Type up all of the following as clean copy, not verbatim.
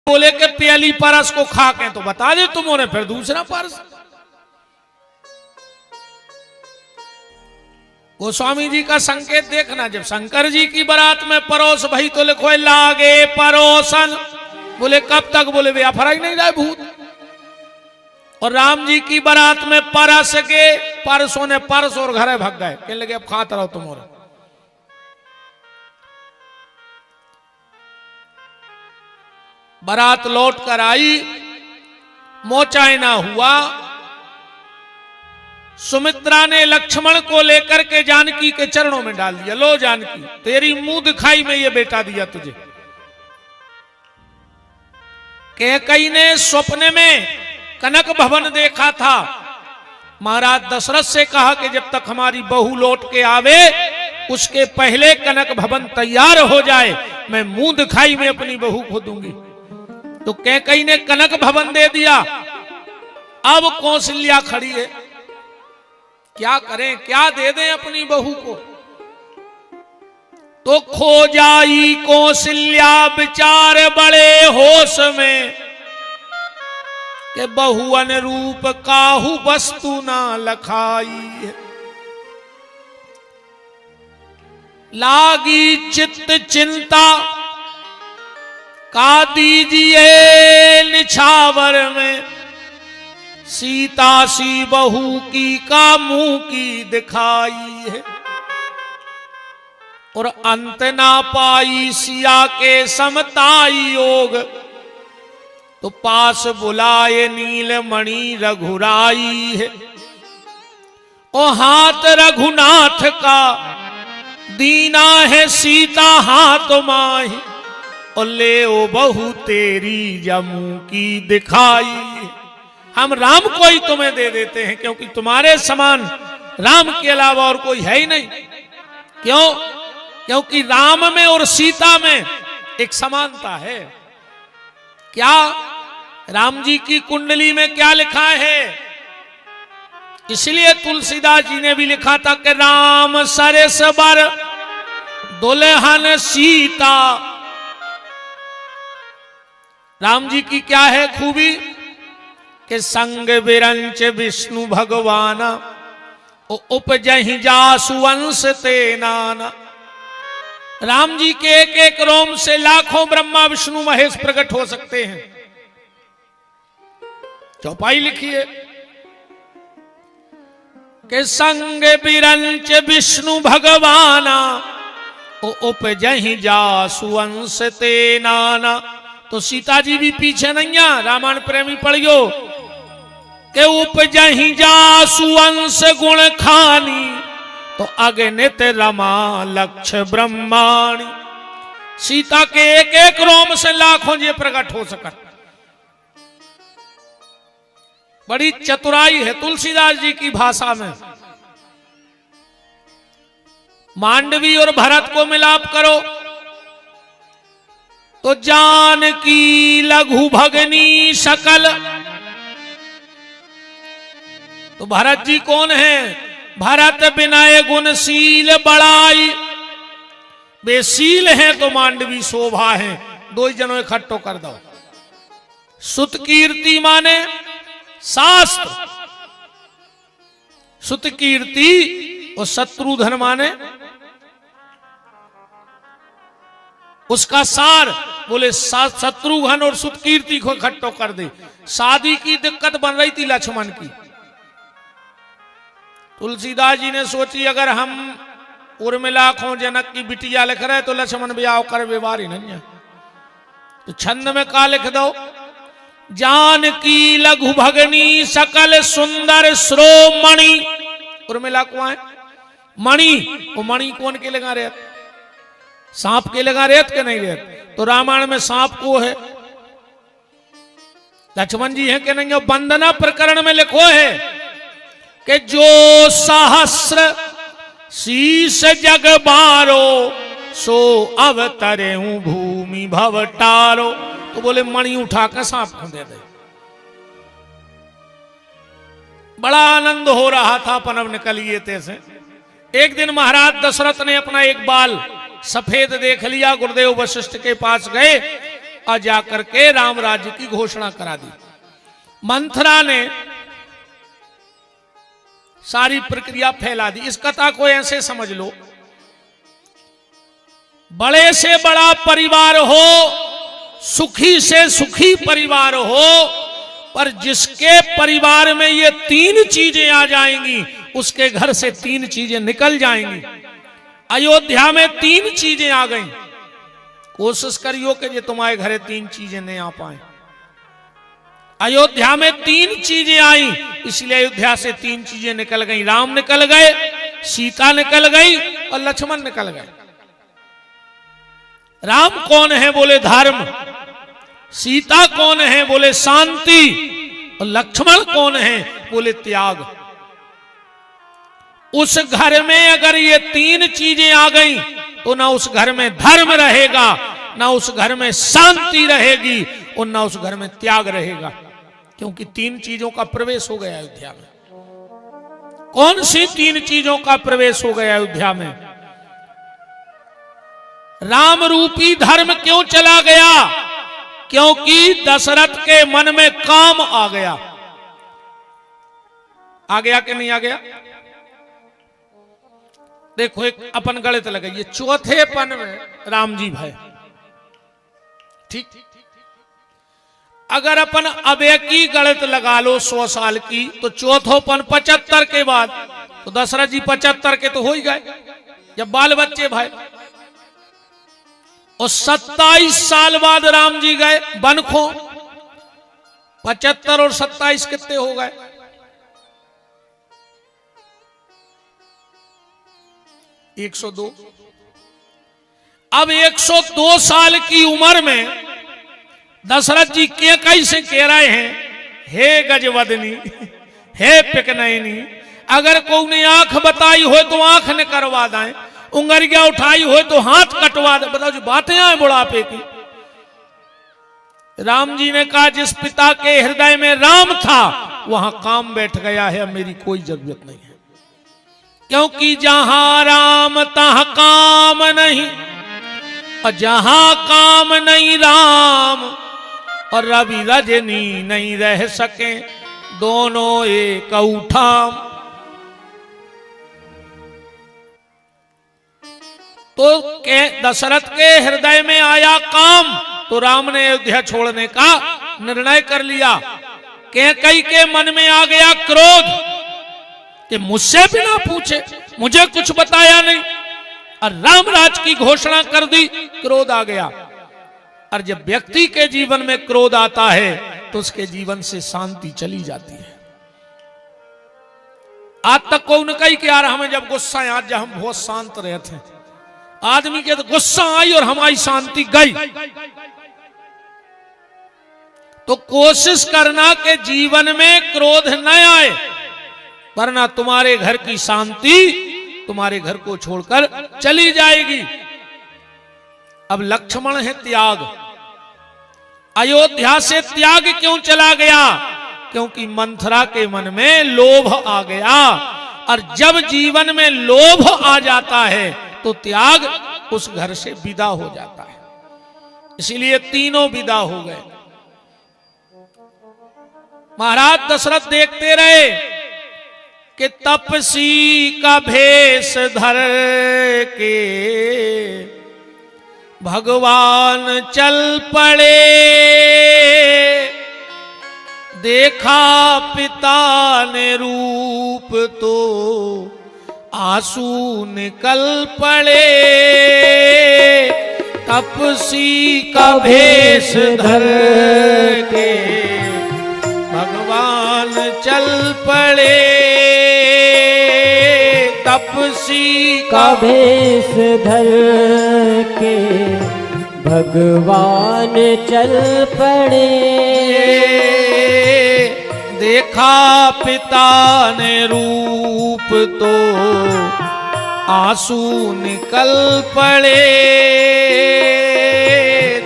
बोले कि पहली परस को खा के तो बता दे तुमने, फिर दूसरा परस। गोस्वामी जी का संकेत देखना, जब शंकर जी की बारात में परोस भई तो लिखो लागे परोसन। बोले कब तक? बोले वे फराई नहीं रहा भूत। और राम जी की बारात में परस के परसों ने परस और घरे भाग गए, कहने लगे अब खाते रहो तुम। और बारात लौट कर आई, मोचायना हुआ। सुमित्रा ने लक्ष्मण को लेकर के जानकी के चरणों में डाल दिया, लो जानकी तेरी मुंह दिखाई में ये बेटा दिया तुझे। कैकेयी ने स्वप्न में कनक भवन देखा था। महाराज दशरथ से कहा कि जब तक हमारी बहू लौट के आवे उसके पहले कनक भवन तैयार हो जाए, मैं मुंह दिखाई में अपनी बहू को दूंगी। तो कैकेयी ने कनक भवन दे दिया। अब कौशल्या खड़ी है, क्या करें, क्या दे दें अपनी बहू को। तो खो जाई कौशल्या विचार बड़े होश में, कि बहु अनुरूप काहू वस्तु ना लखाई। लागी चित्त चिंता का दीजिए निछावर में, सीता सी बहू की का मुंह की दिखाई है। और अंत ना पाई सिया के समताई योग, तो पास बुलाए नीलमणि रघुराई है। ओ हाथ रघुनाथ का दीना है सीता हाथ माही, और ले ओ बहू तेरी जमू की दिखाई। हम राम को ही तुम्हें दे देते हैं, क्योंकि तुम्हारे समान राम के अलावा और कोई है ही नहीं। क्यों? क्योंकि राम में और सीता में एक समानता है। क्या? राम जी की कुंडली में क्या लिखा है? इसलिए तुलसीदास जी ने भी लिखा था कि राम सरस बर दुल्हन सीता। राम जी की क्या है खूबी? कि संग विरंच विष्णु भगवान, उपजहि जासु वंश ते नाना। राम जी के एक एक रोम से लाखों ब्रह्मा विष्णु महेश प्रकट हो सकते हैं। चौपाई लिखिए कि संग विरंच विष्णु भगवाना, उपजहि जासु वंश ते नाना। तो सीता जी भी पीछे नहीं है, रामायण प्रेमी पढ़ियो के उपजहि जासु वंश गुण खानी, तो अगणित रमा लक्ष्य ब्रह्माणी। सीता के एक एक रोम से लाखों ये प्रकट हो सकत। बड़ी चतुराई है तुलसीदास जी की भाषा में। मांडवी और भरत को मिलाप करो तो जानकी लघु भगनी सकल। तो भरत जी कौन है? भरत विनय गुणशील बड़ाई। बेशील है तो मांडवी शोभा है। दो ही जनों इकट्ठो कर दो। सुत कीर्ति माने शास्त्र, सुत कीर्ति। और शत्रुधन माने उसका सार। बोले शत्रुघ्न और सुत कीर्ति को इकट्ठो कर दे। शादी की दिक्कत बन रही थी लक्ष्मण की। तुलसीदास जी ने सोची अगर हम उर्मिला को जनक की बिटिया लिख रहे तो लक्ष्मण ब्याह कर व्यवहार ही नहीं है। तो छंद में का लिख दो? जानकी लघु भगनी सकल सुंदर श्रोमणि। उर्मिला को है मणि। वो मणि कौन के लगा रहे? सांप के लगा रेत के नहीं रेत? तो रामायण में सांप को है, लक्ष्मण जी है कि नहीं? वंदना प्रकरण में लिखो है कि जो सहस्र शीश जग बारो, सो अवतरे भूमि भवटारो। तो बोले मणि उठा कर सांप को दे दे। बड़ा आनंद हो रहा था पनव निकलिए तैसे। एक दिन महाराज दशरथ ने अपना एक बाल सफेद देख लिया। गुरुदेव वशिष्ठ के पास गए और जाकर के राम राज्य की घोषणा करा दी। मंथरा ने सारी प्रक्रिया फैला दी। इस कथा को ऐसे समझ लो, बड़े से बड़ा परिवार हो, सुखी से सुखी परिवार हो, पर जिसके परिवार में ये तीन चीजें आ जाएंगी उसके घर से तीन चीजें निकल जाएंगी। अयोध्या में तीन चीजें आ गईं। कोशिश करियो कि ये तुम्हारे घरे तीन चीजें नहीं आ पाए। अयोध्या में तीन चीजें आई, इसलिए अयोध्या से तीन चीजें निकल गई। राम निकल गए, सीता निकल गई और लक्ष्मण निकल गए। राम कौन है? बोले धर्म। सीता कौन है? बोले शांति। और लक्ष्मण कौन है? बोले त्याग। उस घर में अगर ये तीन चीजें आ गई तो ना उस घर में धर्म रहेगा, ना उस घर में शांति रहेगी और ना उस घर में त्याग रहेगा, क्योंकि तीन चीजों का प्रवेश हो गया अयोध्या में। कौन सी तीन चीजों का प्रवेश हो गया अयोध्या में? राम रूपी धर्म क्यों चला गया? क्योंकि दशरथ के मन में काम आ गया। आ गया कि नहीं आ गया? देखो, एक अपन गणित लगाइए। चौथे पन में राम जी भाई, ठीक। अगर अपन अब एक ही गणित लगा लो 100 साल की, तो चौथोपन 75 के बाद, तो दशरथ जी 75 के तो हो ही गए, जब बाल बच्चे भाई। और 27 साल बाद राम जी गए बनखो। 75 और 27 कितने हो गए? 102। अब 102 साल की उम्र में दशरथ जी के कैसे कह रहे हैं, हे गजवदनी, हे पिकनयनी, अगर कोई ने आंख बताई हो तो आंख ने करवा दें, उंगलियां उठाई हो तो हाथ कटवा दे। बताओ जी, बातें आए बुढ़ापे की। राम जी ने कहा, जिस पिता के हृदय में राम था वहां काम बैठ गया है, अब मेरी कोई जरूरत नहीं है। क्योंकि जहां राम तहां काम नहीं, और जहां काम नहीं राम, और रवि रजनी नहीं रह सके, दोनों एक उठाम। तो दशरथ के हृदय में आया काम, तो राम ने अयोध्या छोड़ने का निर्णय कर लिया। कैकेयी के मन में आ गया क्रोध कि मुझसे बिना पूछे, मुझे कुछ बताया नहीं, और राम राज की घोषणा कर दी, क्रोध आ गया। और जब व्यक्ति के जीवन में क्रोध आता है तो उसके जीवन से शांति चली जाती है। आज तक को उनका ही क्या रहा, हमें जब गुस्सा है, आज जब हम बहुत शांत रहे थे, आदमी के तो गुस्सा आई और हमारी शांति गई। तो कोशिश करना कि जीवन में क्रोध न आए, वरना तुम्हारे घर की शांति तुम्हारे घर को छोड़कर चली जाएगी। अब लक्ष्मण है त्याग। अयोध्या से त्याग क्यों चला गया? क्योंकि मंथरा के मन में लोभ आ गया, और जब जीवन में लोभ आ जाता है तो त्याग उस घर से विदा हो जाता है। इसीलिए तीनों विदा हो गए। महाराज दशरथ देखते रहे कि तपसी का भेष धर के भगवान चल पड़े, देखा पिता ने रूप तो आंसू निकल पड़े। तपसी का भेष धर के भगवान चल पड़े, तपसी का भेष धर के भगवान चल पड़े। देखा पिता ने रूप तो आंसू निकल पड़े।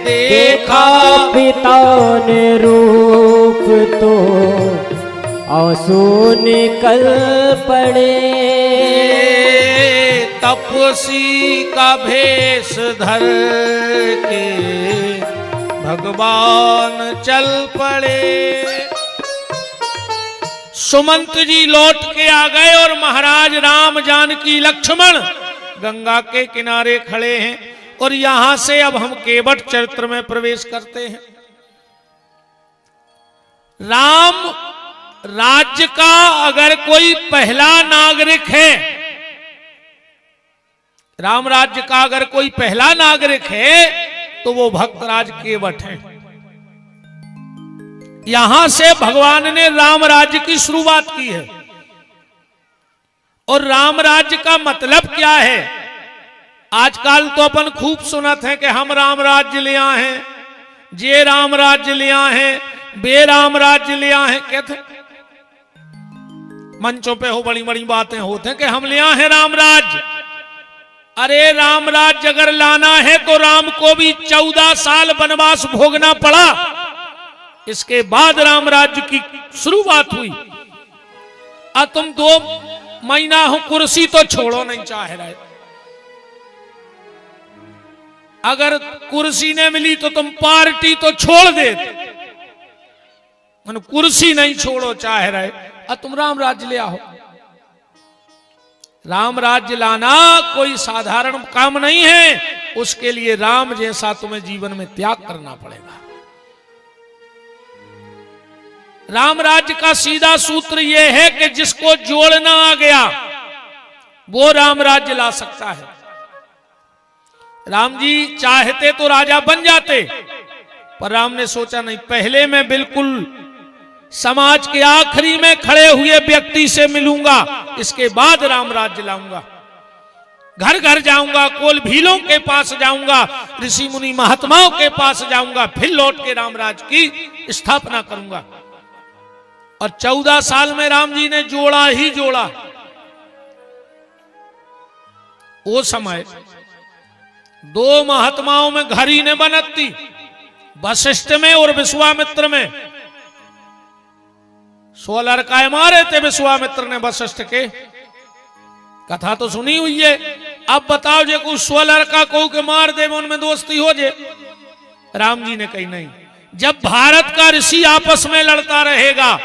देखा पिता ने रूप तो आंसू निकल पड़े। तपसी का भेष धर के भगवान चल पड़े। सुमंत जी लौट के आ गए और महाराज राम जानकी लक्ष्मण गंगा के किनारे खड़े हैं। और यहां से अब हम केवट चरित्र में प्रवेश करते हैं। राम राज्य का अगर कोई पहला नागरिक है, राम राज्य का अगर कोई पहला नागरिक है तो वो भक्तराज केवट है। यहां से भगवान ने राम राज्य की शुरुआत की है। और राम राज्य का मतलब क्या है? आजकल तो अपन खूब सुनत है कि हम राम राज्य ले आए हैं, जे राम राज्य ले आए हैं, बे राम राज्य ले आए हैं। कहते मंचों पे हो बड़ी बड़ी बातें होते हैं कि हम ले आए हैं राम राज्य। अरे राम राज्य अगर लाना है तो राम को भी 14 साल वनवास भोगना पड़ा। इसके बाद राम राज्य की शुरुआत हुई। अब तुम 2 महीना हो कुर्सी तो छोड़ो नहीं चाह रहे। अगर कुर्सी नहीं मिली तो तुम पार्टी तो छोड़ दे, कुर्सी नहीं छोड़ो चाह रहे। अब तुम राम राज्य ले आओ। राम राज्य लाना कोई साधारण काम नहीं है। उसके लिए राम जैसा तुम्हें जीवन में त्याग करना पड़ेगा। राम राज्य का सीधा सूत्र यह है कि जिसको जोड़ना आ गया वो राम राज्य ला सकता है। राम जी चाहते तो राजा बन जाते, पर राम ने सोचा नहीं, पहले मैं बिल्कुल समाज के आखिरी में खड़े हुए व्यक्ति से मिलूंगा, इसके बाद राम राज्य लाऊंगा। घर घर जाऊंगा, कोल भीलों के पास जाऊंगा, ऋषि मुनि महात्माओं के पास जाऊंगा, फिर लौट के राम राज्य की स्थापना करूंगा। और 14 साल में राम जी ने जोड़ा ही जोड़ा। वो समय 2 महात्माओं में घर ही ने बनती, वशिष्ठ में और विश्वामित्र में। 16 लड़काए मारे थे विश्वामित्र ने वशिष्ठ के, कथा तो सुनी हुई है। अब बताओ जे कुछ 16 लड़का को के मार दे उनमें दोस्ती हो जे। राम जी ने कही नहीं, जब भारत का ऋषि आपस में लड़ता रहेगा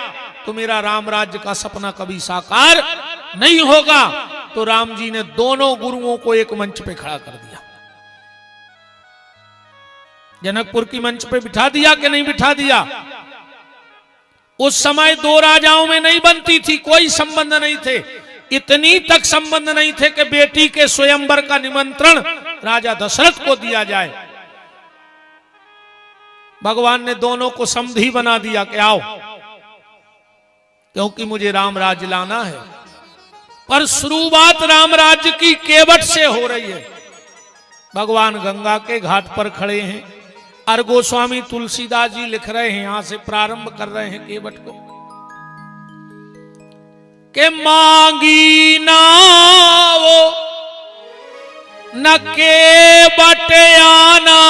तो मेरा राम राज्य का सपना कभी साकार नहीं होगा। तो राम जी ने दोनों गुरुओं को एक मंच पे खड़ा कर दिया। जनकपुर की मंच पे बिठा दिया कि नहीं बिठा दिया? उस समय 2 राजाओं में नहीं बनती थी, कोई संबंध नहीं थे। इतनी तक संबंध नहीं थे कि बेटी के स्वयंवर का निमंत्रण राजा दशरथ को दिया जाए। भगवान ने दोनों को समधी बना दिया कि आओ, क्योंकि मुझे राम राज्य लाना है। पर शुरुआत राम राज्य की केवट से हो रही है। भगवान गंगा के घाट पर खड़े हैं और गोस्वामी तुलसीदास जी लिख रहे हैं, यहां से प्रारंभ कर रहे हैं केवट को, के मांगी नाओ न केवट आना,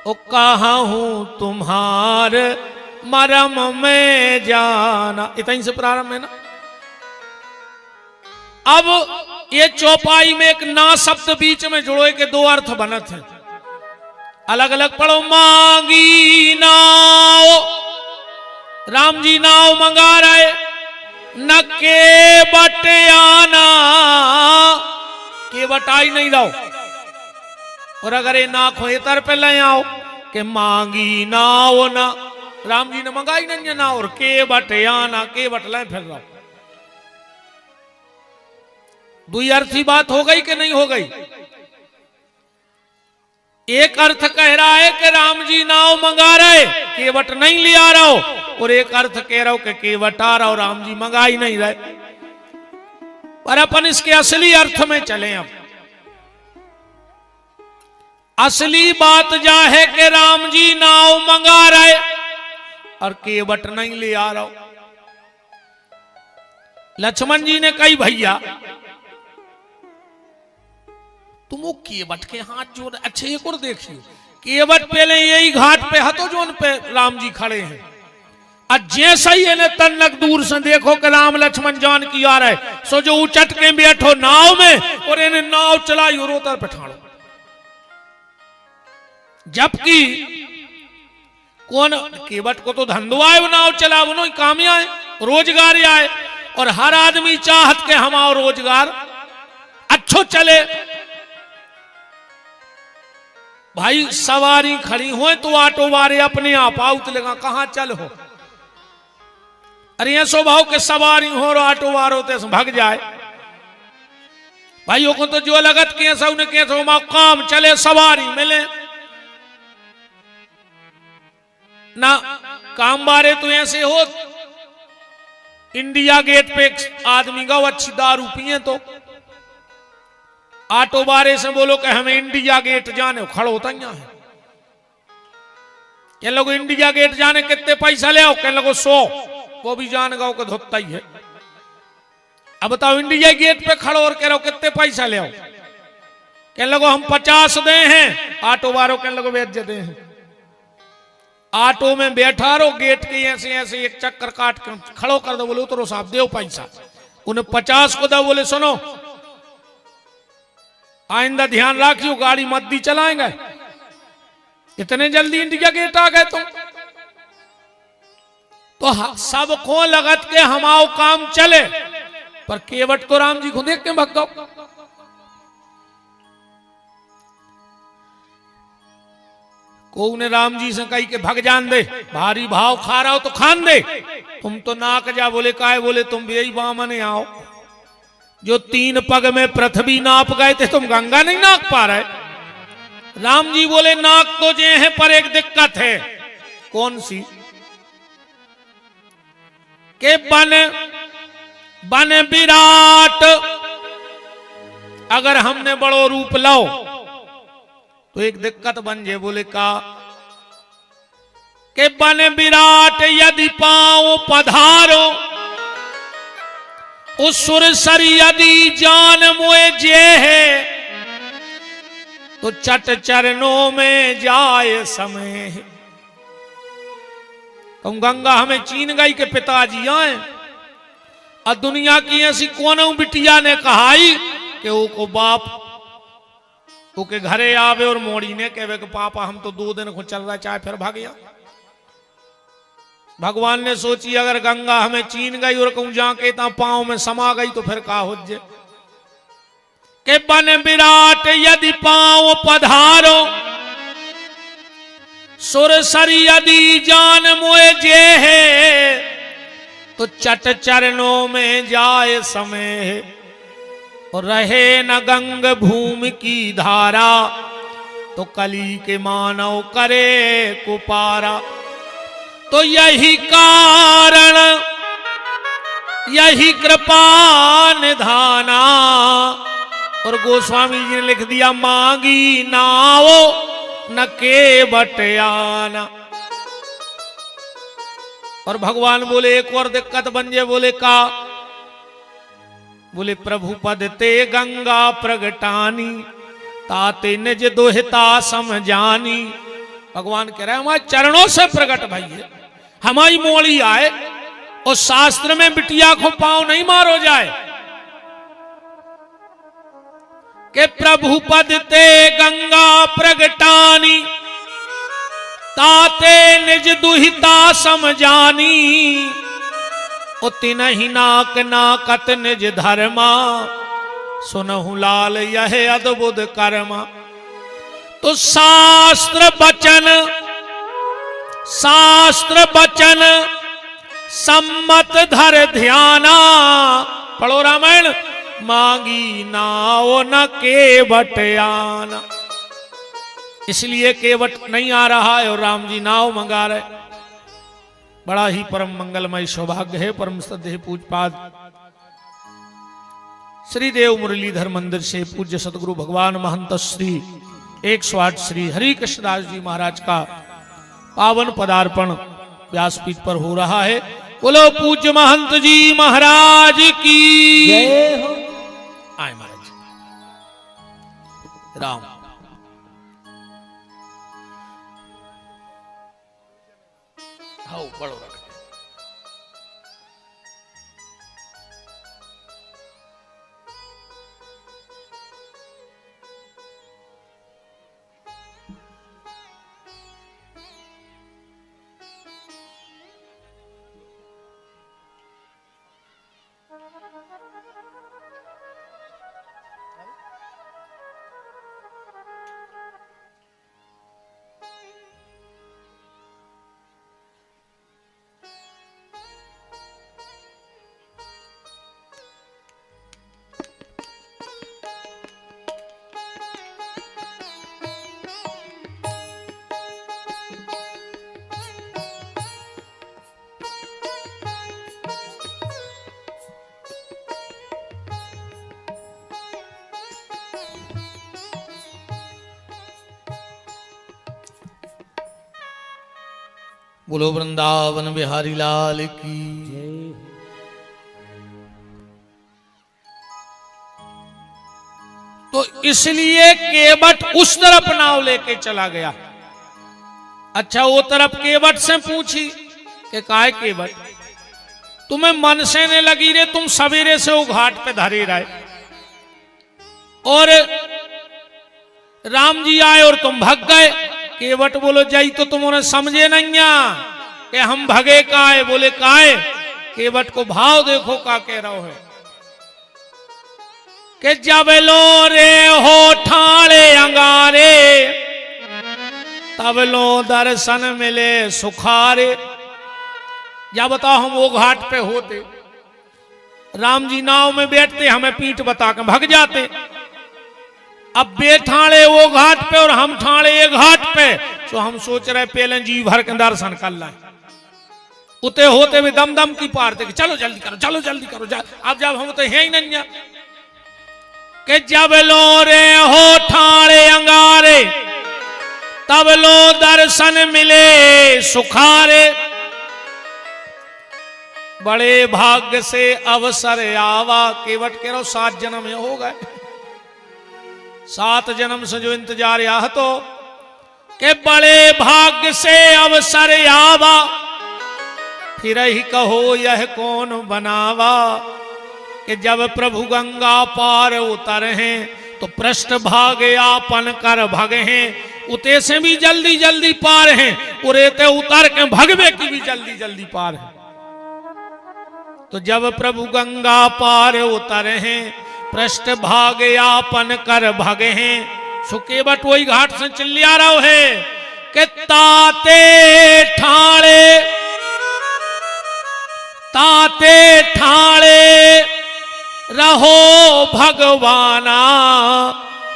ओ कहा हूं तुम्हार मरम में जाना। इतना ही से प्रारंभ है ना। अब ये चौपाई में एक ना शब्द बीच में जुड़ो के 2 अर्थ बनत हैं, अलग अलग पढ़ो। मांगी नाव, राम जी नाव मंगा रहे, न केवट आना, केवट आई नहीं रहो। और अगर ये नाक हो तर पे ले आओ कि मांगी नाव ना, राम जी ने मंगाई नहीं ना, और केवट आना, केवट ले फिर रहो। 2 अर्थी बात हो गई कि नहीं हो गई? एक अर्थ कह रहा है कि राम जी नाव मंगा रहे, केवट नहीं ले आ रहा हो, और एक अर्थ कह रहा हो कि केवट आ रहा हो, राम जी मंगा ही नहीं रहे। पर अपन इसके असली अर्थ में चले। अब असली बात जा है कि राम जी नाव मंगा रहे और केवट नहीं ले आ रहा हो। लक्ष्मण जी ने कही, भैया तुम वो केवट के हाथ जोड़। अच्छा एक और देखियो, केवट पहले यही घाट पे हतो जो उन पे राम जी खड़े हैं, और जैसा ही इन्हें तन्नक दूर से देखो कि राम लक्ष्मण जानकी आ रहे, सो जो उचट के बैठो नाव में और इन्हें नाव चलाई और उतर पे ठाड़ो। जबकि कौन केवट को तो धंधो आए, नाव चला उन्होंने काम आए, रोजगार आए, और हर आदमी चाहत के हमारा रोजगार अच्छो चले। भाई सवारी खड़ी हो तो ऑटो वाले अपने आप आउत लगा कहां चल हो, अरे ये स्वभाव के सवारी हो और ऑटो वारो ते भाग जाए। भाइयों को तो जो लगत के सब ने के सो काम चले सवारी मिले ना, काम बारे तो ऐसे हो। इंडिया गेट पे आदमी गाओ अच्छी दारू पिए तो ऑटो बारे से बोलो कि हमें इंडिया गेट जाने, खड़ो होता है। कह लोग इंडिया गेट जाने कितने पैसा ले आओ, कह लोग 100, वो भी जान गाओ का धोता ही है। अब बताओ इंडिया गेट पे खड़ो और कह रहे हो कितने पैसा ले आओ, कह लोग हम 50 दे हैं, ऑटो वालों कह लोग बेच दे हैं। ऑटो में बैठा रहो, गेट के ऐसे ऐसे एक चक्कर काट कर खड़ो कर दो, बोले उतरो साहब दो पैसा, उन्हें 50 को दो, बोले सुनो आइंदा ध्यान रखियो गाड़ी मत दी चलाएंगे, इतने जल्दी इंडिया गेट आ गए तुम। तो सबको लगत के हमाओ काम चले, पर केवट को राम जी को देख के भग गो। को ने राम जी से कही के भग जान दे, भारी भाव खा रहा हो तो खान दे, तुम तो नाक जा, बोले काहे, बोले तुम भी यही बामने आओ, जो 3 पग में पृथ्वी नाप गए थे तुम गंगा नहीं नाप पा रहे। राम जी बोले नाक तो जे है पर एक दिक्कत है, कौन सी, के बन विराट अगर हमने बड़ो रूप लाओ तो एक दिक्कत बन जाए, बोले का के बन विराट यदि पाओ पधारो, उस सुरसर यदि जान मोए जे है, तो चट चरणों में जाए समय। तुम गंगा हमें चीन गई के पिताजी आए, और दुनिया की ऐसी कौन बिटिया ने कहाई कि वो को बाप वो के घरे आवे और मोड़ी ने कहे कि पापा हम तो 2 दिन को चल रहा चाहे फिर भाग गया। भगवान ने सोची अगर गंगा हमें चीन गई और कहूं जाके ता पांव में समा गई तो फिर का हो जे, के बन विराट यदि पांव पधारो, सुरसर यदि जान मोए जे है, तो चट चरणों में जाए समय। और रहे न गंग भूमि की धारा, तो कली के मानव करे कुपारा। तो यही कारण यही कृपा निधाना। और गोस्वामी जी ने लिख दिया मांगी नावो न के बटयाना। और भगवान बोले एक और दिक्कत बन जाए, बोले का, बोले प्रभु पद ते गंगा प्रगटानी, ताते निज दोहिता समझानी। भगवान कह रहे हैं हमारे चरणों से प्रकट भाई है, हमारी मोड़ी आए, और शास्त्र में बिटिया को पांव नहीं मारो जाए के प्रभु पद ते गंगा प्रगटानी, ताते निज दुहिता समझानी। उति नहीं नाक नाकत निज धर्मा, सुनहु लाल यह अद्भुत कर्मा। तो शास्त्र बचन सम्मत धर ध्याना। पढ़ो रामायण, मांगी नाव न केवट आना। इसलिए केवट नहीं आ रहा है और राम जी नाव मंगा रहे। बड़ा ही परम मंगलमय सौभाग्य है। परम श्रद्धेय पूजपाद श्री देव मुरलीधर मंदिर से पूज्य सदगुरु भगवान महंत श्री 108 श्री हरि कृष्णदास जी महाराज का पावन पदार्पण व्यासपीठ पर हो रहा है। बोलो पूज्य महंत जी महाराज की जय हो। आए महाराज राम। हाँ बड़ो रख बोलो वृंदावन बिहारी लाल की। तो इसलिए केवट उस तरफ नाव लेके चला गया। अच्छा, वो तरफ केवट से पूछी कि काहे केवट, तुम्हें मन से ने लगी रे, तुम सवेरे से वो घाट पे धरे रहे और राम जी आए और तुम भग गए। केवट बोलो जाई तो तुम उन्हें समझे नहीं कि हम भगे काहे। बोले काहे? केवट को भाव देखो का कह रहा है कि जब लो रे हो ठाणे अंगारे, तब लो दर्शन मिले सुखारे। या बताओ, हम वो घाट पे होते, राम जी नाव में बैठते, हमें पीठ बता के भग जाते। अब बेठाणे वो घाट पे और हम ठाणे ये घाट पे, तो हम सोच रहे पहले जी भर के दर्शन कर लाए। उते होते भी दम दम की पार थे कि चलो जल्दी करो, चलो जल्दी करो। अब जब हम तो है ही नहीं कि जब लो रे हो ठाणे अंगारे, तब लो दर्शन मिले सुखारे। बड़े भाग्य से अवसर आवा। केवट कह रहा 7 जन्म ये हो गए, 7 जन्म से जो इंतजार यह तो कि बड़े भाग्य से अवसर आवा, फिर ही कहो यह कौन बनावा। कि जब प्रभु गंगा पार उतर हैं तो पृष्ठ भागे आपन कर भगे हैं। उते से भी जल्दी जल्दी पार हैं और एते उतर के भगवे की भी जल्दी जल्दी पार है। तो जब प्रभु गंगा पार उतर हैं, पृष्ठ भागे आपन कर भगे हैं। सुकेवट वही घाट से चिल्ला रहा है कि ताते ठाणे रहो भगवाना।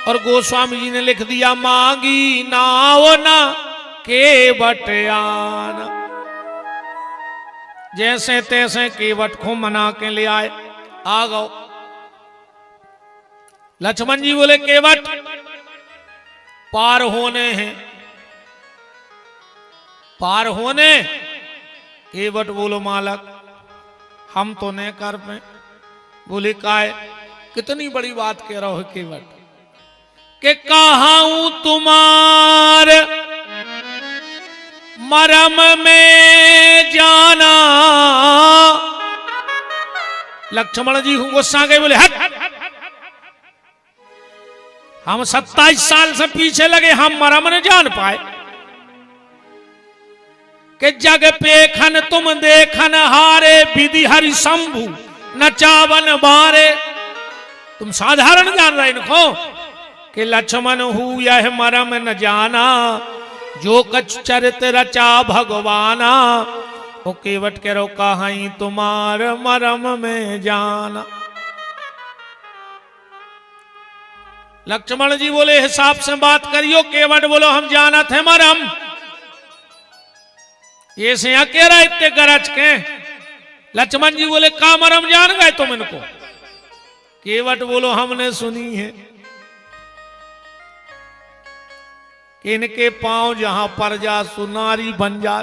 और गोस्वामी जी ने लिख दिया मांगी नाव ना केवट आना। जैसे तैसे केवट को मना के ले आए, आ गओ। लक्ष्मण जी बोले केवट पार होने हैं, पार होने। केवट बोलो मालक हम तो नहीं कर पे। बोले काय, कितनी बड़ी बात कह रहा हो केवट के कहाऊं तुम्हार मरम में जाना। लक्ष्मण जी गुस्सा गए, बोले हट, हम 27 साल से पीछे लगे, हम मरम न जान पाए। कि जग पेखन तुम देखन हारे, विधि हरि शंभु नचावन बारे। तुम साधारण जान रहे इनको कि लक्ष्मण हूं यह मरम न जाना, जो कछ चरित रचा भगवाना। वो केवट कह रो कहाई तुम्हार मरम में जाना। लक्ष्मण जी बोले हिसाब से बात करियो। केवट बोलो हम जाना थे मरम। ये से यहाँ कह रहा इतने गरज के। लक्ष्मण जी बोले का मरम जान गए तुम इनको? केवट बोलो हमने सुनी है कि इनके पांव जहां पर जा सुनारी बन जा।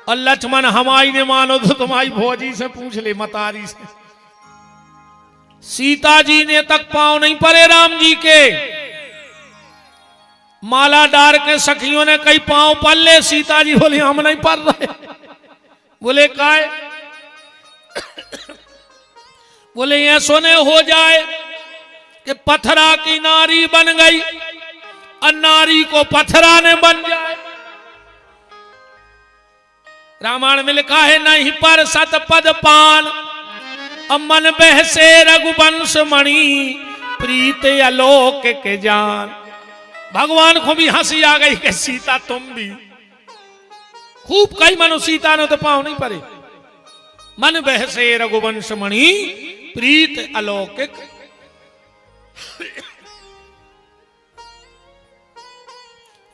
और लक्ष्मण हमारी ने मानो तो तुम्हारी भौजी से पूछ ले, मतारी से। सीता जी ने तक पांव नहीं पड़े राम जी के। माला डार के सखियों ने कई पांव पल ले। सीता जी बोली हम नहीं पढ़ रहे। बोले काय? बोले ये सोने हो जाए कि पत्थरा की नारी बन गई और नारी को पत्थरा ने बन जाए। रामायण में लिखा है नहीं पर सत पद पान, मन बहसे रघुवंश मणि, प्रीत आलोक के जान। भगवान को भी हंसी आ गई कि सीता तुम भी खूब कई मनु सीता ने तो पांव नहीं पड़े। मन बहसे रघुवंश मणि, प्रीत अलौकिक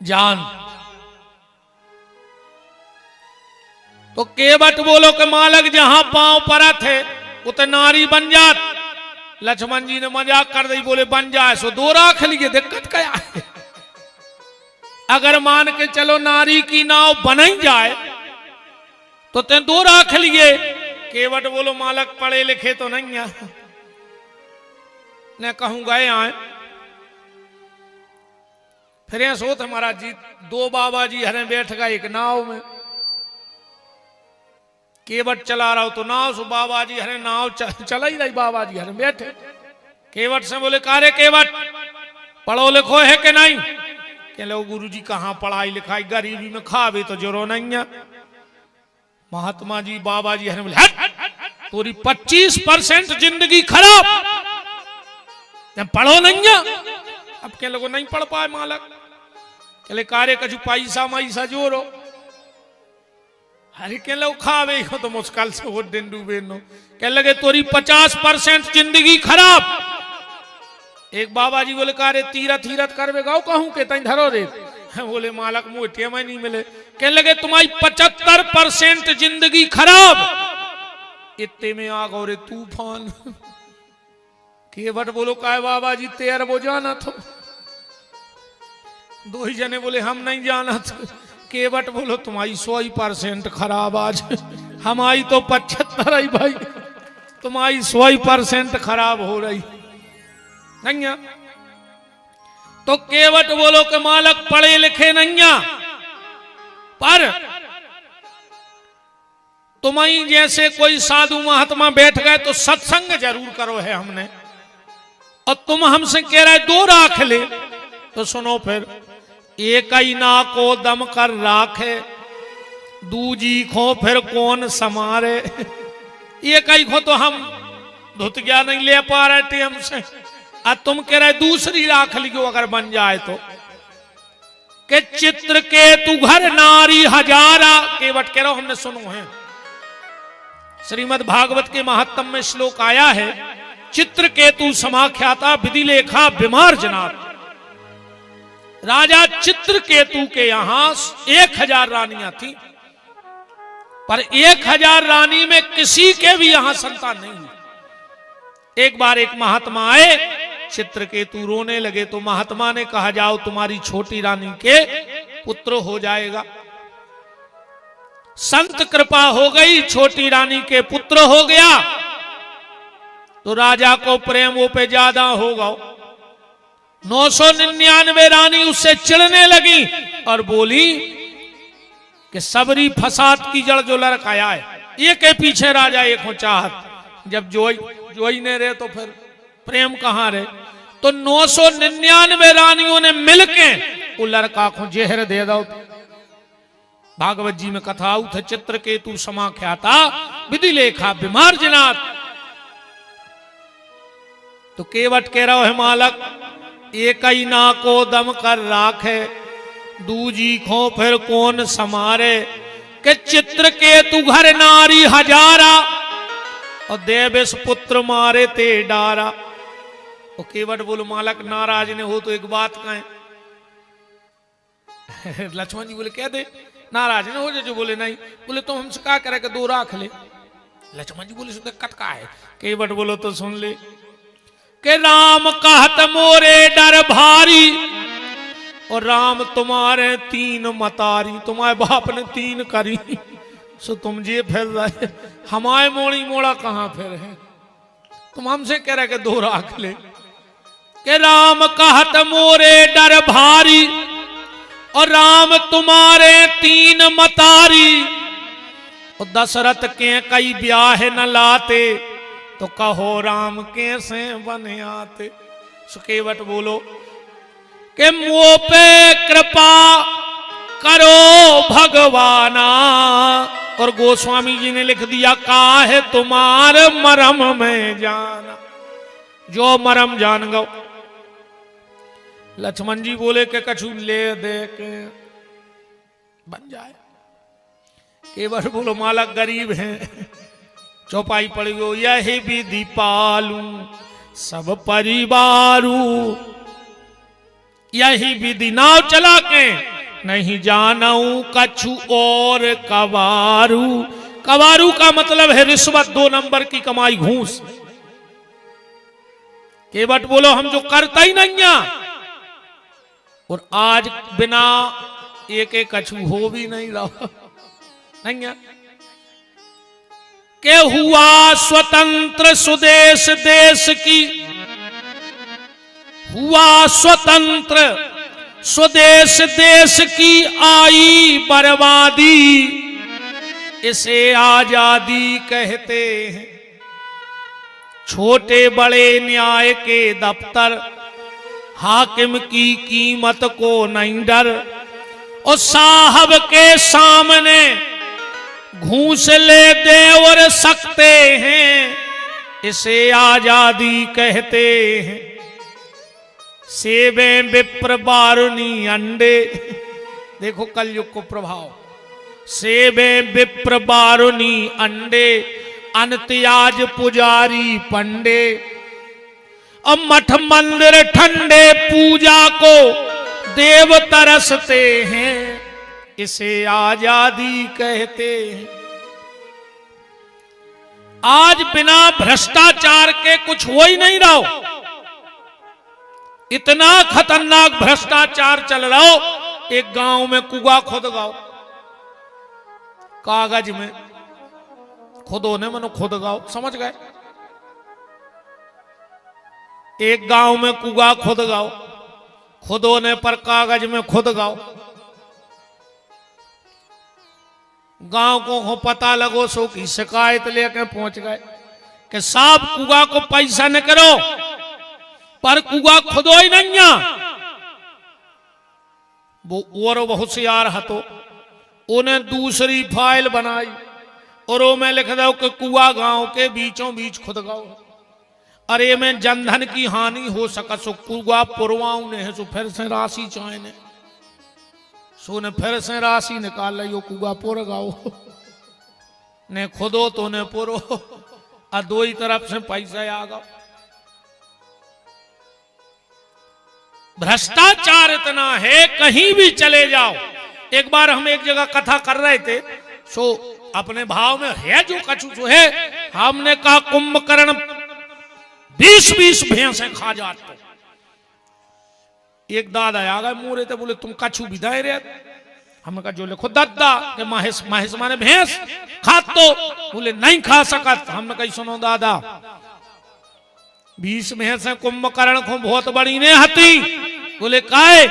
जान। तो केवट बोलो कि मालक जहां पांव पड़ा थे उते नारी बन जात। लक्ष्मण जी ने मजाक कर दी, बोले बन जाए सो 2 राख लिए, दिक्कत क्या है? अगर मान के चलो नारी की नाव बन ही जाए तो ते 2 राख लिए। केवट बोलो मालक पढ़े लिखे तो नहीं है, ने कहूं गए आए। फिर ये सोच महाराज जी 2 बाबा जी हरे बैठ गए एक नाव में। केवट चला रहा हो तो नाव से बाबा जी हरे नाव चला ही रही, बाबा जी हरे बैठे। केवट से बोले कारे केवट पढ़ो लिखो है कि नहीं? कह लो गुरु जी कहाँ पढ़ाई लिखाई, गरीबी में खावे तो जरो नहीं है। महात्मा जी बाबा जी हरे बोले हट तोरी 25% जिंदगी खराब, पढ़ो नहीं है। अब कह लोगो नहीं पढ़ पाए मालक। कहले कारे कछु पैसा मैसा जोरो। अरे कह लो खावे हो तो मुश्किल से वो दिन डूबे नो। कह लगे तोरी 50% जिंदगी खराब। एक बाबा जी बोले कारे तीरथ हीरथ करवे गाओ कहूं के तई धरो रे। बोले मालक मुँह टेम नहीं मिले। कह लगे तुम्हारी 75% जिंदगी खराब, इतने में आ गो रे तूफान। केवट बोलो काय बाबा जी तेर वो जाना तो 2 ही जने बोले हम नहीं जाना था। केवट बोलो तुम्हारी 100% खराब आज, हमारी तो 75 आई भाई, तुम्हारी 100% खराब हो रही नहीं है। तो केवट बोलो कि मालक पढ़े लिखे नहीं है, पर तुम्हारी जैसे कोई साधु महात्मा बैठ गए तो सत्संग जरूर करो है हमने, और तुम हमसे कह रहे 2 राख ले। तो सुनो फिर, एक ही ना को दम कर राखे, दूजी खो फिर कौन समारे। एक ही खो तो हम धुत गया नहीं ले पा रहे थे हमसे, और तुम कह रहे दूसरी राख लियो अगर बन जाए तो। के चित्र के तू घर नारी हजारा। केवट कह रहा हूं हमने सुनो है, श्रीमद् भागवत के महात्म में श्लोक आया है, चित्रकेतु समाख्याता विधि लेखा विमार्जनात्। राजा चित्रकेतु के यहां 1000 रानियां थी, पर 1000 रानी में किसी के भी यहां संतान नहीं हुई। एक बार एक महात्मा आए, चित्रकेतु रोने लगे तो महात्मा ने कहा जाओ तुम्हारी छोटी रानी के पुत्र हो जाएगा। संत कृपा हो गई, छोटी रानी के पुत्र हो गया। तो राजा को प्रेम वो पे ज्यादा होगा। 999 रानी उससे चिढ़ने लगी और बोली कि सबरी फसाद की जड़ जो लड़काया है, ये के पीछे राजा एक हो चाहत। जब जोई ने रहे तो फिर प्रेम कहां रहे। तो 999 रानियों ने मिलके वो लड़का को जहर दे दो। भागवत जी में कथा उठ चित्रकेतु समाख्याता विधि लेखा विमार्जनात्। तो केवट कह रहा है मालक एक ही ना को दम कर राखे, दूजी खो फिर कौन समारे। के चित्रकेतु घर नारी हजारा, और देवेश पुत्र मारे ते डारा। तो केवट बोलो मालक नाराज ने हो तो एक बात कहें। लक्ष्मण जी बोले कह दे नाराज ने हो जो बोले नहीं। बोले तो हमसे क्या करे कि 2 राख ले। लक्ष्मण जी बोले सुन कटका है। केवट बोलो तो सुन ले कि राम कहत मोरे डर भारी, और राम तुम्हारे 3 मतारी। तुम्हारे बाप ने 3 करी, सो तुम जे फिर रहे, हमारे मोड़ी मोड़ा कहां फिर है। तुम हमसे कह रहे कि 2 राख ले। कि राम कहत मोरे डर भारी, और राम तुम्हारे 3 मतारी। और दशरथ के कई ब्याह न लाते, तो कहो राम कैसे बने आते। सुकेवट बोलो कि मुँह पे कृपा करो भगवाना। और गोस्वामी जी ने लिख दिया काहे तुम्हार मरम में जाना, जो मरम जान गो। लक्ष्मण जी बोले कि कछु ले दे के बन जाए। केवट बोलो मालक गरीब है, चौपाई पड़ गो यही विधि पालू सब परिवारू। यही विधि नाव चला के नहीं जानऊ कछु और कवारू। कवारू का मतलब है रिश्वत, 2 नंबर की कमाई, घूस। केवट बोलो हम जो करता ही नहीं है, और आज बिना एक कछु हो भी नहीं रहा नहीं है। के हुआ स्वतंत्र सुदेश देश की, हुआ स्वतंत्र स्वदेश देश की आई बर्बादी, इसे आजादी कहते हैं। छोटे बड़े न्याय के दफ्तर हाकिम की कीमत को नहीं डर, और साहब के सामने घूस ले देवर सकते हैं, इसे आजादी कहते हैं। सेबे विप्र बारुनी अंडे, देखो कलयुग को प्रभाव। सेबे विप्र बारुनी अंडे, अनत्याज पुजारी पंडे, अब मठ मंदिर ठंडे पूजा को देव तरसते हैं, इसे आजादी कहते हैं। आज बिना भ्रष्टाचार के कुछ हो ही नहीं रहा। इतना खतरनाक भ्रष्टाचार चल रहा हो। एक गांव में कुआं खुद गाओ, कागज में खुदो ने मनो खुद गाओ, समझ गए। एक गांव में कुआं खुद गाओ, खुदो ने पर कागज में खुद गाओ। गांव को पता लगो सो की शिकायत लेके पहुंच गए कि साहब कुआं को पैसा न करो, पर कुआं खुदो ही नहीं। वो और होशियार हतो, उन्हें दूसरी फाइल बनाई और वो में लिख दो कि कुआं गांव के बीचों बीच खुद गाओ। अरे में जनधन की हानि हो सका सो कुआं पुरवाऊ ने सो फिर से राशि चाहे ने सो ने फिर से राशि निकाल लो कुआं पुर गाओ ने खुदो तो ने पुरो, और दो ही तरफ से पैसा आ गया। भ्रष्टाचार इतना है, कहीं भी चले जाओ। एक बार हम एक जगह कथा कर रहे थे, सो अपने भाव में है जो कछु जो है, हमने कहा कुंभकर्ण 20-20 भैंसें खा जाते। एक दादा आ गए मुंह रहते, बोले तुम कछु विदाई रहे। हमने कहा जो लिखो दादा के महेश महेश माने भैंस खा, तो बोले नहीं खा सकत। हमने कही सुनो दादा 20 भैंसें कुंभकर्ण को बहुत बड़ी ने हती। बोले काहे?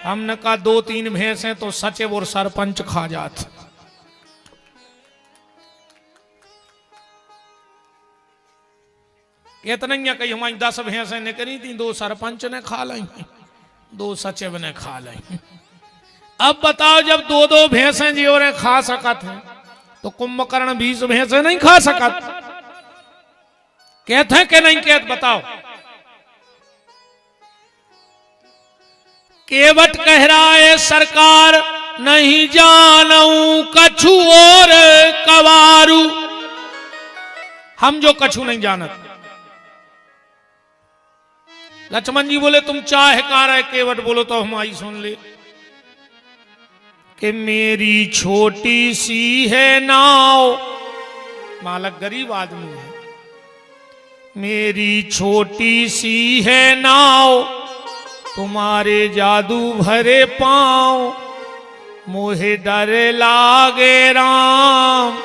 हमने कहा 2-3 भैंसें तो सचिव और सरपंच खा जाते। इतना कही हमारी 10 भैंसें निकली थी, 2 सरपंच ने खा ली, 2 सचिव ने खा ली। अब बताओ जब 2-2 भैंसें जी और खा सकत हैं, तो कुंभकर्ण 20 भैंसें नहीं खा सकत। कहते हैं कि नहीं कहते बताओ। केवट कह रहा है सरकार नहीं जानू कछु और कवारू, हम जो कछु नहीं जानत। लक्ष्मण जी बोले तुम चाहे कहा रहे केवट बोलो तो हम आई सुन ले कि मेरी छोटी सी है नाव, मालक गरीब आदमी है, मेरी छोटी सी है नाव तुम्हारे जादू भरे पांव, मोहे डर लागे राम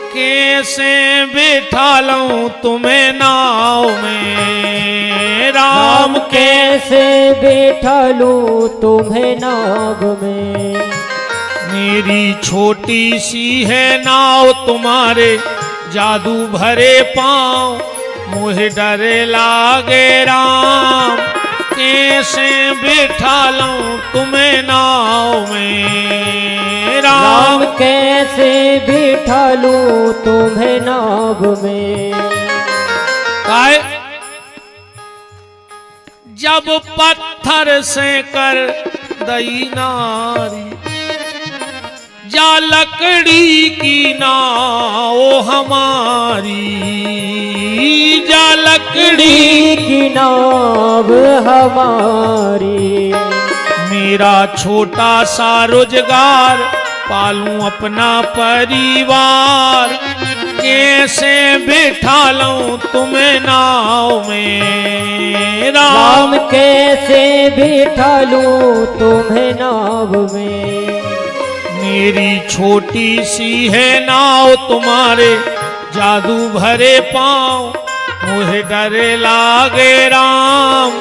कैसे बिठा लूं तुम्हें नाव में, राम कैसे बिठा लूं तुम्हें नाव में। मेरी छोटी सी है नाव तुम्हारे जादू भरे पांव, मुझे डर लागे राम कैसे बिठा लूं तुम्हें नाव में, राम कैसे बिठा लूं तुम्हें नाव में। काय जब पत्थर से कर दई नारी, जा लकड़ी की नाव हमारी, जा लकड़ी की नाव हमारी। मेरा छोटा सा रोजगार पालूं अपना परिवार, कैसे बिठा लूं तुम्हें नाव में, राम कैसे बिठा लूं तुम्हें नाव में। मेरी छोटी सी है नाव तुम्हारे जादू भरे पाँव मुझे डरे लागे राम,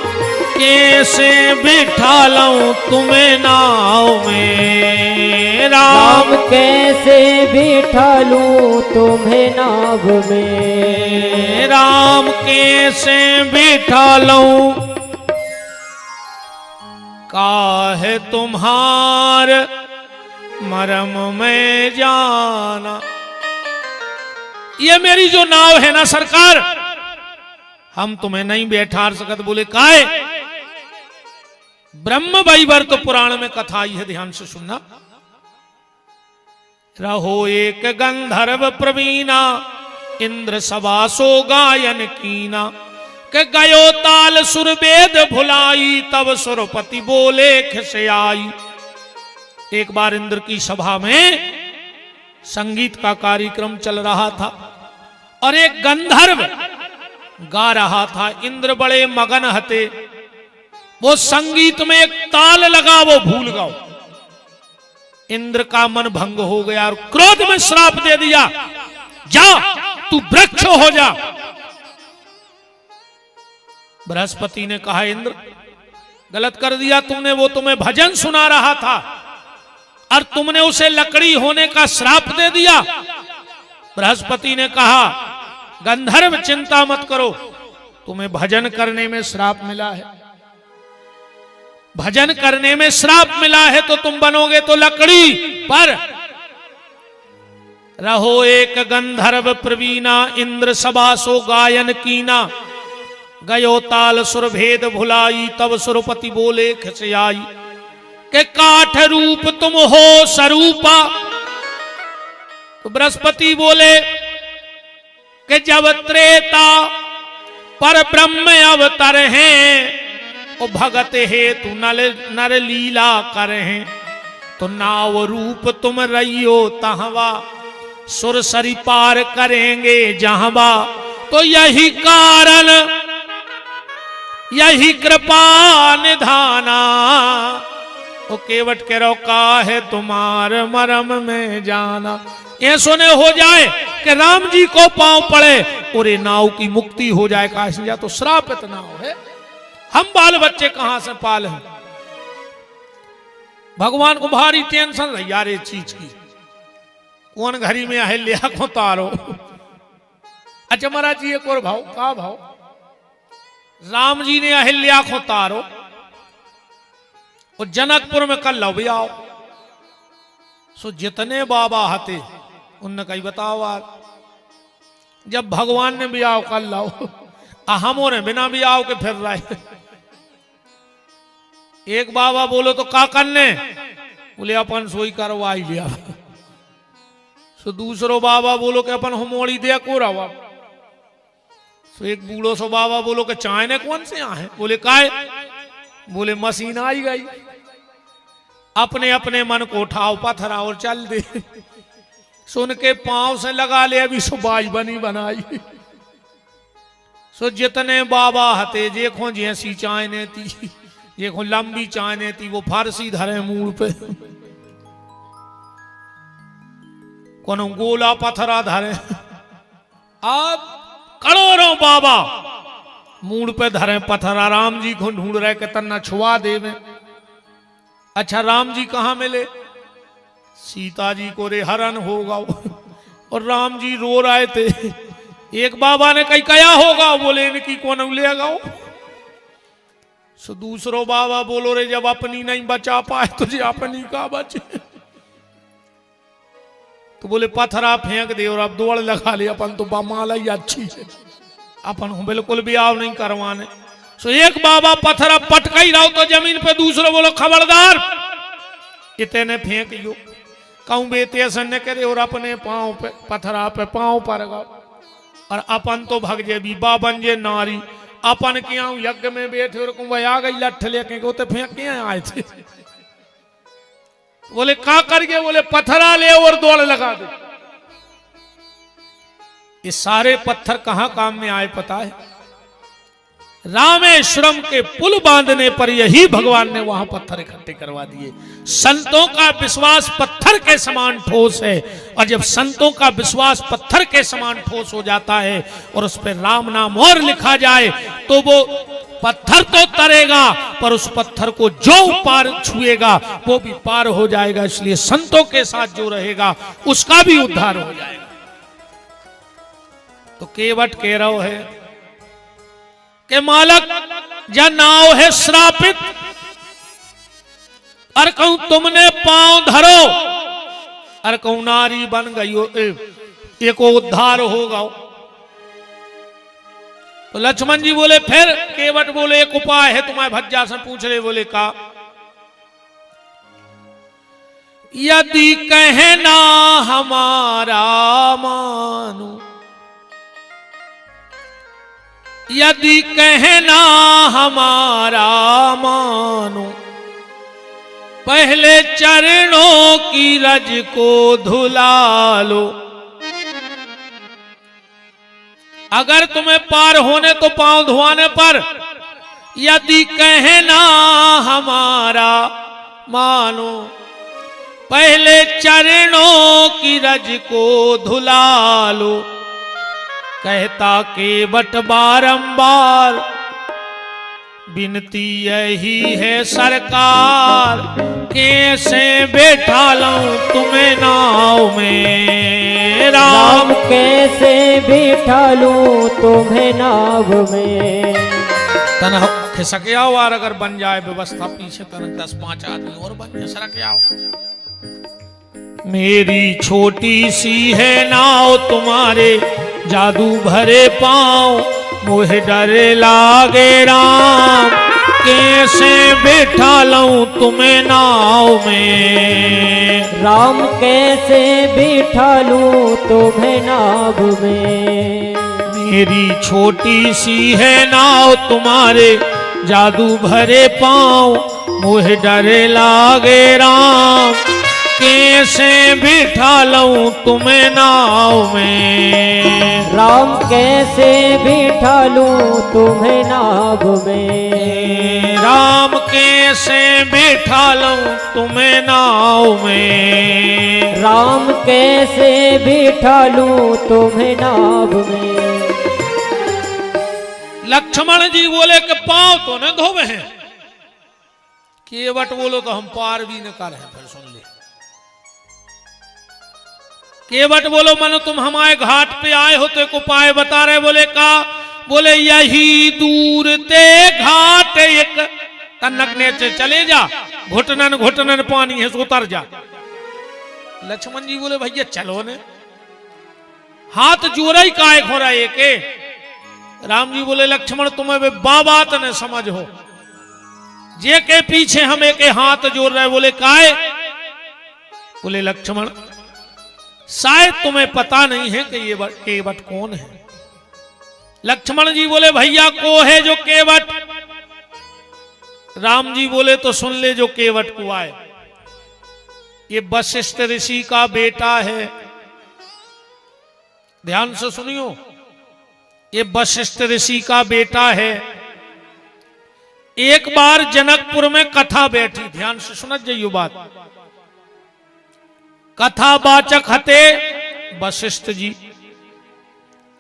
कैसे बिठा लूं तुम्हें नाव में राम कैसे बिठा लूं तुम्हें नाव में, राम कैसे बिठा लूं, काहे तुम्हार मरम में जाना। ये मेरी जो नाव है ना सरकार, हम तुम्हें नहीं बैठा सकत। बोले काहे? ब्रह्म वैवर्त पुराण में कथा आई है, ध्यान से सुनना। रहो एक गंधर्व प्रवीणा, इंद्र सवासो गायन कीना, के गयो ताल सुर वेद भुलाई, तब सुरपति बोले खिसियाई। एक बार इंद्र की सभा में संगीत का कार्यक्रम चल रहा था और एक गंधर्व गा रहा था। इंद्र बड़े मगन हते, वो संगीत में एक ताल लगा वो भूल गया। इंद्र का मन भंग हो गया और क्रोध में श्राप दे दिया, जा तू वृक्ष हो जा। बृहस्पति ने कहा इंद्र गलत कर दिया तुमने, वो तुम्हें भजन सुना रहा था और तुमने उसे लकड़ी होने का श्राप दे दिया। बृहस्पति ने कहा गंधर्व चिंता मत करो, तुम्हें भजन करने में श्राप मिला है, भजन करने में श्राप मिला है तो तुम बनोगे तो लकड़ी पर। रहो एक गंधर्व प्रवीणा, इंद्र सबासो गायन कीना, गयो ताल सुर भेद भुलाई, तब सुरपति बोले खिसियाई। के काठ रूप तुम हो स्वरूपा। तो बृहस्पति बोले कि जब त्रेता पर ब्रह्म अवतर हैं, ओ भगत हेतु नर लीला करें, तो नाव रूप तुम रहियो तहवा, सुर सरी पार करेंगे जहवा। तो यही कारण यही कृपा निधाना, तो केवट के रोका है तुम्हार मरम में जाना। ये सुने हो जाए कि राम जी को पांव पड़े और ये नाव की मुक्ति हो जाए, काशिया तो श्रापित नाव है, हम बाल बच्चे कहां से पाल हैं। भगवान को भारी टेंशन रही यार ये चीज की, कौन घड़ी में अहिल्या को तारो। अच्छा महाराज जी एक और भाव, का भाव? राम जी ने अहिल्या को तारो और जनकपुर में कल लो भी आओ। सो जितने बाबा हते उनने कही बताओ यार, जब भगवान ने भी आओ कल लाओ, हमों ने बिना भी आओ के फिर रहे। एक बाबा बोलो तो का करने, बोले अपन सोई करवाई लिया। सो दूसरो बाबा बोलो कि अपन होमोड़ी दे को रवा। सो एक बूढ़ो सो बाबा बोलो कि चाय ने कौन से आए, बोले काहे, बोले मशीन आई गई, अपने अपने मन को उठाओ पथरा और चल दे। सुन के पांव से लगा ले अभी सुबाज बनी बनाई। सो जितने बाबा हते देखो जैसी चाय ने थी, देखो लंबी चाय ने थी, वो फारसी धरे मूड पे, कोनो गोला पथरा धरे। अब करोड़ों बाबा मूड पे धरे पथरा, राम जी को ढूंढ रहे कि तन्ना छुआ दे में। अच्छा राम जी कहां मिले? सीता जी को रे हरण होगा और राम जी रो रहे थे। एक बाबा ने कही कया होगा, बोले इनकी कौन ले गाओ। सो दूसरो बाबा बोलो रे जब अपनी नहीं बचा पाए तुझे अपनी का बचे। तो बोले पथरा फेंक दे और अब दौड़ लगा ले, अपन तो बमाला ही अच्छी है, अपन बिल्कुल भी आव नहीं करवाने। सो एक बाबा पथरा पटका ही रहो तो जमीन पे, दूसरा बोलो खबरदार इतने फेंक यो, कहूं बेटे ऐसा न करे और अपने पांव पे पथरा पे पांव पर गो और अपन तो भग जे भी बाबन जे नारी, अपन क्या यज्ञ में बैठे और कुंभ आ गई लठ लेके तो फेंक के आए थे। बोले का कर गए, बोले पथरा ले और दौड़ लगा दे। ये सारे पत्थर कहां काम में आए पता है? रामेश्वरम के पुल बांधने पर यही भगवान ने वहां पत्थर इकट्ठे करवा दिए। संतों का विश्वास पत्थर के समान ठोस है, और जब संतों का विश्वास पत्थर के समान ठोस हो जाता है और उस पर राम नाम और लिखा जाए तो वो पत्थर तो तरेगा, पर उस पत्थर को जो पार छुएगा वो भी पार हो जाएगा। इसलिए संतों के साथ जो रहेगा उसका भी उद्धार हो जाएगा। तो केवट कह रहा है कि मालक या नाव है श्रापित, अर कहूं तुमने पांव धरो, अर कहूं नारी बन गई हो, एक उद्धार होगा। तो लक्ष्मण जी बोले फिर, केवट बोले एक उपाय है, तुम्हारे भज्जा से पूछ ले। बोले का? यदि कहना हमारा मानो, यदि कहना हमारा मानो, पहले चरणों की रज को धुला लो। अगर तुम्हें पार होने तो पांव धुआने पर, यदि कहना हमारा मानो, पहले चरणों की रज को धुला लो। कहता केवट बारंबार, विनती यही है सरकार, कैसे बैठा लूं तुम्हें नाव में। राम कैसे बैठा लूं तुम्हें नाव में। तन खिसक आओ, और अगर बन जाए व्यवस्था पीछे तन 10-5 आदमी और बन जाए, सरक आओ। मेरी छोटी सी है नाव, तुम्हारे जादू भरे पांव, मोहे डरे लागे राम, कैसे बैठा लूं तुम्हें नाव में। राम कैसे बैठा लूं तुम्हें नाव में। मेरी छोटी सी है नाव, तुम्हारे जादू भरे पांव, मोहे डरे लागे राम, कैसे बिठा लूं तुम्हें नाव में। राम कैसे बिठा लूं तुम्हें नाव में। राम कैसे बिठा लूं तुम्हें नाव में। राम कैसे बिठा लूं तुम्हें नाव में। लक्ष्मण जी बोले कि पांव तो न धोवे हैं, केवट बोलो तो हम पार भी न कर हैं। फिर सुन ले, केवट बोलो मनो तुम हमारे घाट पे आए हो तो एक उपाय बता रहे। बोले का? बोले यही दूर ते घाट एक, तनकने से चले जा, घुटनन घुटनन पानी है सो उतर जा। लक्ष्मण जी बोले भैया चलो ने, हाथ जोरा ही काय खोरा एक। राम जी बोले लक्ष्मण तुम्हें बात न समझ हो, जे के पीछे हम एक हाथ जोड़ रहे। बोले काय? बोले लक्ष्मण शायद तुम्हें पता नहीं है कि ये केवट कौन है। लक्ष्मण जी बोले भैया को है जो केवट? राम जी बोले तो सुन ले जो केवट को आए। ये वशिष्ठ ऋषि का बेटा है, ध्यान से सुनियो, ये वशिष्ठ ऋषि का बेटा है। एक बार जनकपुर में कथा बैठी, ध्यान से सुनत जाइयो बात। कथावाचक हते वशिष्ठ जी।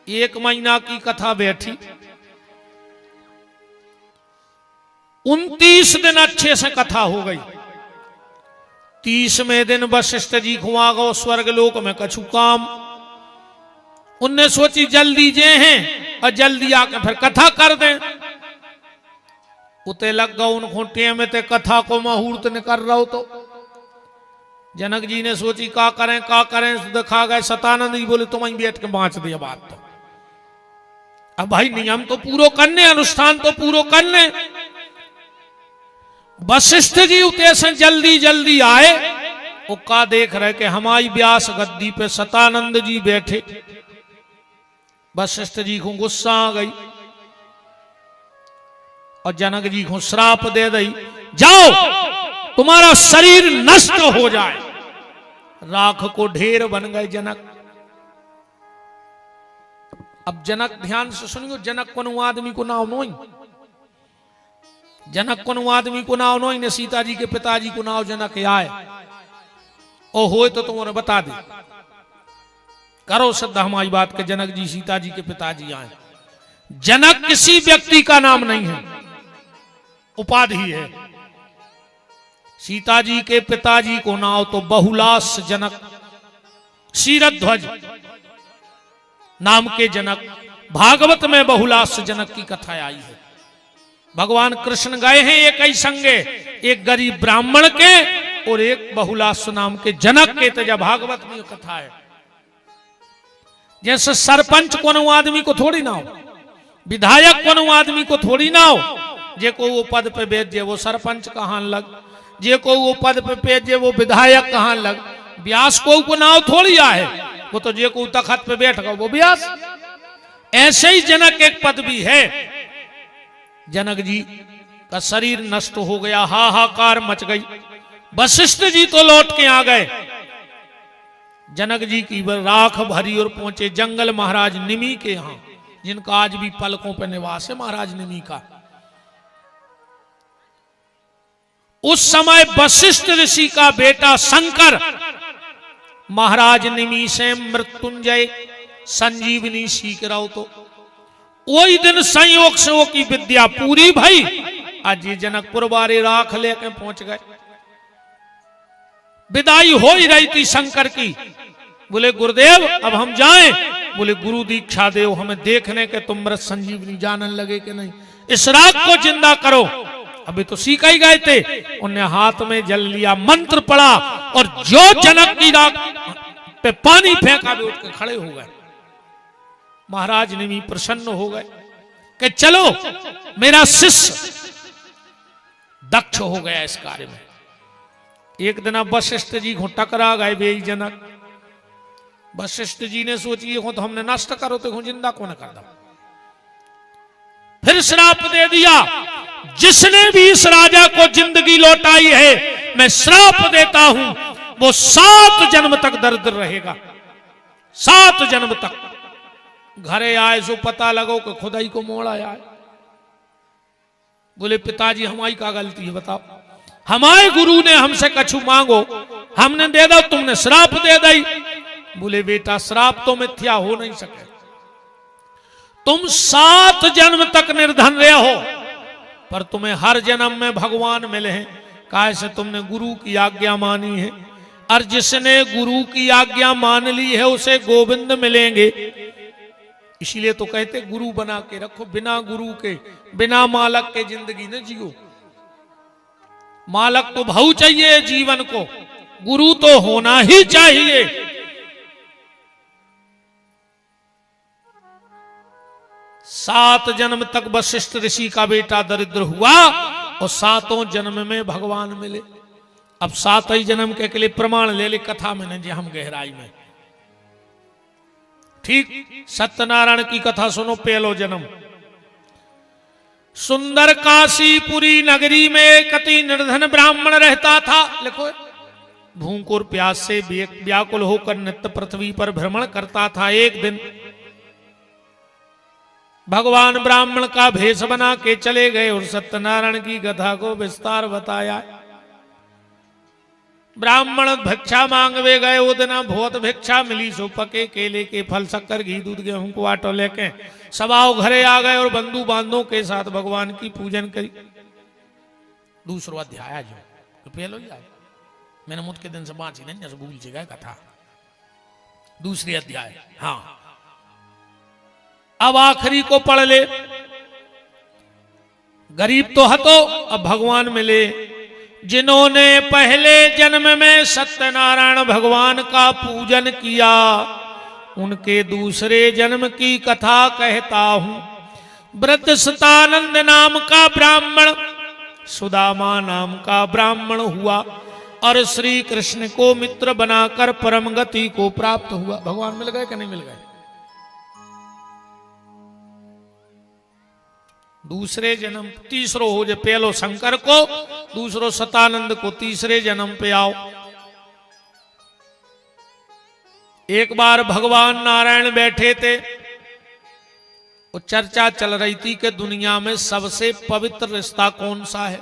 1 महीना की कथा बैठी, 29 दिन अच्छे से कथा हो गई। 30वें दिन वशिष्ठ जी खुआ गो स्वर्ग लोक में कछु काम। उनने सोची जल्दी जे हैं और जल्दी आके फिर कथा कर दें। उते लग गो उन खूंटिया में ते कथा को मुहूर्त ने कर रहा हो। तो जनक जी ने सोची का करें दिखा गए। सतानंद जी बोले तुम वहीं बैठ के बांच दिया बात। तो अब भाई नियम तो पूरो करने, अनुष्ठान तो पूरो करने। वशिष्ठ जी उते से जल्दी जल्दी आए, वो का देख रहे कि हमारी व्यास गद्दी पे सतानंद जी बैठे। वशिष्ठ जी को गुस्सा आ गई और जनक जी को श्राप दे दी, जाओ तुम्हारा शरीर नष्ट हो जाए। राख को ढेर बन गए जनक। अब जनक ध्यान से सुनियो, जनक को आदमी को नाम नहीं, जनक को आदमी को नाव नो इन्हें सीता जी के पिताजी को नाव जनक आए ओ होए तो तुम्हारे बता दे करो श्रद्धा हमारी बात के जनक जी सीता जी के पिताजी आए। जनक किसी व्यक्ति का नाम नहीं है, उपाधि है। सीता जी के पिताजी को नाव तो बहुलास जनक शीरध्वज नाम के जनक, भागवत में बहुलास जनक की कथा आई है। भगवान कृष्ण गए हैं एक ही संगे, एक गरीब ब्राह्मण के और एक बहुलास नाम के जनक के, तेजा भागवत में कथा है। जैसे सरपंच को आदमी को थोड़ी ना हो, विधायक को आदमी को थोड़ी ना हो, जे को वो पद पे बैठ जे वो सरपंच कहां लग, जे को वो पद पे बैठ जे वो विधायक कहां लग। व्यास को नाव थोड़ी आए, वो तो जे को तखत पे बैठ गया वो व्यास। ऐसे ही जनक एक पद भी है। जनक जी का शरीर नष्ट हो गया, हाहाकार मच गई। वशिष्ठ जी तो लौट के आ गए। जनक जी की राख भरी और पहुंचे जंगल महाराज निमि के यहां, जिनका आज भी पलकों पर निवास है, महाराज निमि का। उस समय वशिष्ठ ऋषि का बेटा शंकर महाराज निमि से मृत्युंजय संजीवनी सीख रहा हो, तो वही दिन संयोग से वो की विद्या पूरी भई। आज ये जनकपुर वाले राख लेके पहुंच गए। विदाई हो ही रही थी शंकर की। बोले गुरुदेव अब हम जाएं। बोले गुरु दीक्षा दो हमें देखने के तुम मृत संजीवनी जानन लगे कि नहीं, इस राख को जिंदा करो। अभी तो सीख ही गए थे। उन्हें हाथ में जल लिया, मंत्र पड़ा और जो जनक की राख पे पानी फेंका भी उठ के खड़े हो गए। महाराज निमि प्रसन्न हो गए कि चलो मेरा शिष्य दक्ष हो गया इस कार्य में। एक दिन अब वशिष्ठ जी को टकरा गए बेई जनक। वशिष्ठ जी ने सोची हो तो हमने नष्ट करो तो जिंदा कौन कर दो। फिर श्राप दे दिया, जिसने भी इस राजा को जिंदगी लौटाई है मैं श्राप देता हूं वो 7 जन्म तक दरिद्र रहेगा। 7 जन्म तक। घरे आए सो पता लगो कि खुदाई को मोड़ आया है। बोले पिताजी हमारी क्या गलती है बताओ, हमारे गुरु ने हमसे कछु मांगो हमने दे दो, तुमने श्राप दे दी। बोले बेटा श्राप तो मिथ्या हो नहीं सके, तुम 7 जन्म तक निर्धन रहे हो पर तुम्हें हर जन्म में भगवान मिले हैं। कैसे तुमने गुरु की आज्ञा मानी है, और जिसने गुरु की आज्ञा मान ली है उसे गोविंद मिलेंगे। इसीलिए तो कहते गुरु बना के रखो, बिना गुरु के बिना मालक के जिंदगी न जियो। मालक तो भाऊ चाहिए जीवन को, गुरु तो होना ही चाहिए। सात जन्म तक वशिष्ठ ऋषि का बेटा दरिद्र हुआ और 7वें जन्म में भगवान मिले। अब 7 ही जन्म के लिए प्रमाण ले ले कथा में न जी हम गहराई में। ठीक सत्यनारायण की कथा सुनो। पहलो जन्म सुंदर काशीपुरी नगरी में एक अति निर्धन ब्राह्मण रहता था। लिखो, भूख और प्यास से व्याकुल होकर नित्य पृथ्वी पर भ्रमण करता था। एक दिन भगवान ब्राह्मण का भेष बना के चले गए और सत्यनारायण की कथा को विस्तार बताया। ब्राह्मण भिक्षा मांगवे गए। वो दिन बहुत भिक्षा मिली, सो पके केले के फल, शक्कर, घी, दूध, गेहूं को आटो लेके सबाओ घरे आ गए और बंधु बांधों के साथ भगवान की पूजन करी। दूसरा अध्याय जो तो पहलो ही आए, मैंने मुझ के दिन से बाँची नहीं जैसे भूल से गए कथा। दूसरी अध्याय, हाँ अब आखिरी को पढ़ ले। गरीब तो हतो, अब भगवान मिले। जिन्होंने पहले जन्म में सत्यनारायण भगवान का पूजन किया उनके दूसरे जन्म की कथा कहता हूं। वृद्ध सतानंद नाम का ब्राह्मण सुदामा नाम का ब्राह्मण हुआ और श्री कृष्ण को मित्र बनाकर परम गति को प्राप्त हुआ। भगवान मिल गए कि नहीं मिल गए? दूसरे जन्म तीसरो हो जाए, पहलो शंकर को, दूसरो सतानंद को, तीसरे जन्म पे आओ। एक बार भगवान नारायण बैठे थे वो चर्चा चल रही थी कि दुनिया में सबसे पवित्र रिश्ता कौन सा है।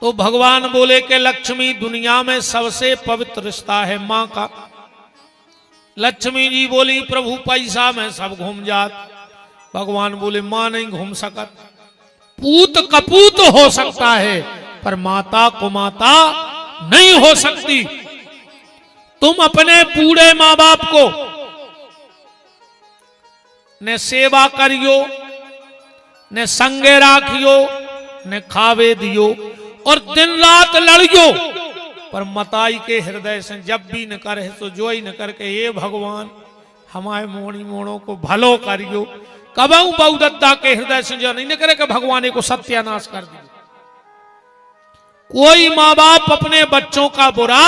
तो भगवान बोले कि लक्ष्मी, दुनिया में सबसे पवित्र रिश्ता है मां का। लक्ष्मी जी बोली प्रभु पैसा में सब घूम जात। भगवान बोले मां नहीं घूम सकत। पूत कपूत हो सकता है पर माता को माता नहीं हो सकती। तुम अपने बूढ़े मां बाप को ने सेवा करियो, ने संगे राखियो, ने खावे दियो और दिन रात लड़ियो, पर मताई के हृदय से जब भी न करे तो जो ही न करके ये भगवान हमारे मोणी मोणों को भलो करियो। कबऊ बहुदत्ता के हृदय से जो नहीं न करे कि भगवान को सत्यानाश कर दियो। कोई माँ बाप अपने बच्चों का बुरा